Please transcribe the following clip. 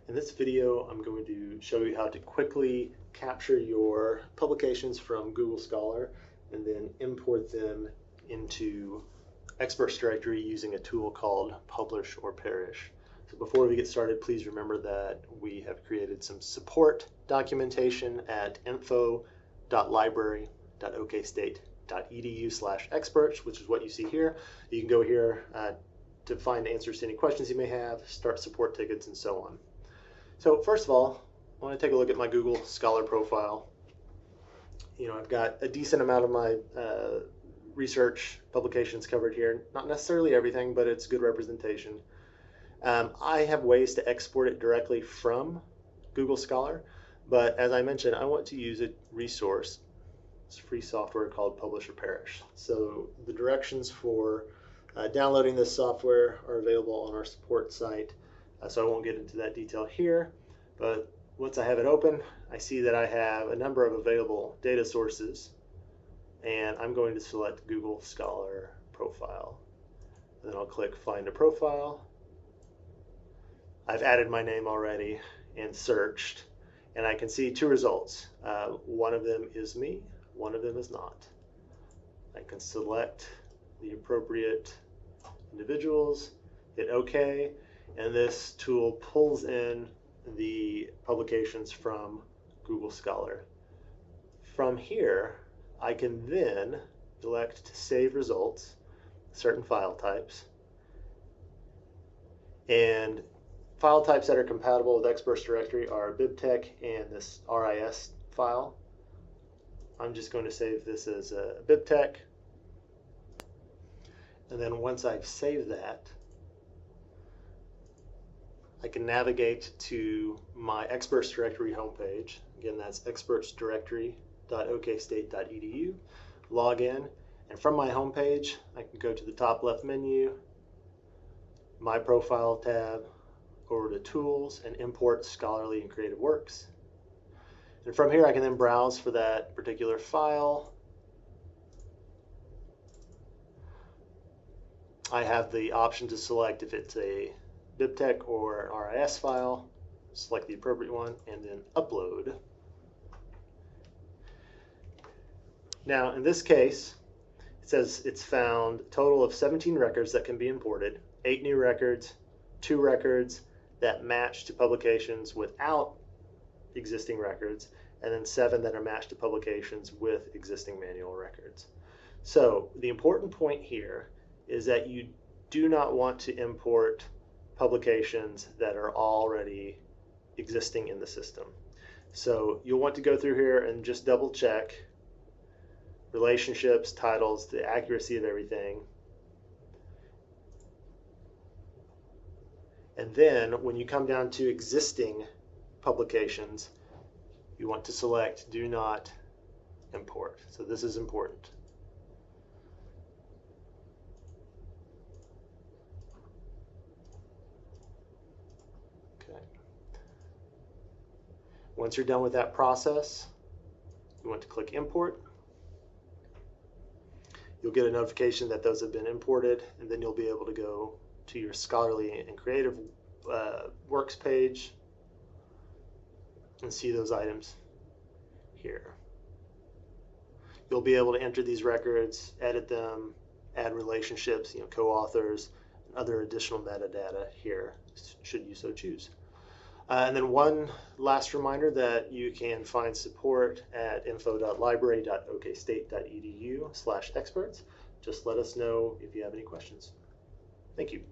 In this video, I'm going to show you how to quickly capture your publications from Google Scholar and then import them into Experts Directory using a tool called Publish or Perish. So before we get started, please remember that we have created some support documentation at info.library.okstate.edu/experts, which is what you see here. You can go here to find answers to any questions you may have, start support tickets, and so on. So first of all, I want to take a look at my Google Scholar profile. I've got a decent amount of my research publications covered here. Not necessarily everything, but it's good representation. I have ways to export it directly from Google Scholar, but as I mentioned, I want to use a resource. It's free software called Publish or Perish. So the directions for downloading this software are available on our support site. So I won't get into that detail here, but once I have it open, I see that I have a number of available data sources, and I'm going to select Google Scholar Profile. And then I'll click Find a Profile. I've added my name already and searched, and I can see two results. One of them is me, one of them is not. I can select the appropriate individuals, hit OK, and this tool pulls in the publications from Google Scholar. From here, I can then elect to save results, certain file types, and file types that are compatible with Experts Directory are BibTeX and this RIS file. I'm just going to save this as a BibTeX, and then once I've saved that, I can navigate to my Experts Directory homepage. Again, that's expertsdirectory.okstate.edu. Log in, and from my homepage, I can go to the top left menu, My Profile tab, over to Tools, and import scholarly and creative works. And from here, I can then browse for that particular file. I have the option to select if it's a BibTeX or an RIS file, select the appropriate one, and then upload. Now, in this case, it says it's found a total of 17 records that can be imported, 8 new records, 2 records that match to publications without existing records, and then 7 that are matched to publications with existing manual records. So the important point here is that you do not want to import publications that are already existing in the system. So you'll want to go through here and just double check relationships, titles, the accuracy of everything. And then when you come down to existing publications, you want to select Do Not Import. So this is important. Once you're done with that process, you want to click Import. You'll get a notification that those have been imported, and then you'll be able to go to your scholarly and creative works page and see those items here. You'll be able to enter these records, edit them, add relationships, co-authors, and other additional metadata here, should you so choose. And then one last reminder that you can find support at info.library.okstate.edu/experts. Just let us know if you have any questions. Thank you.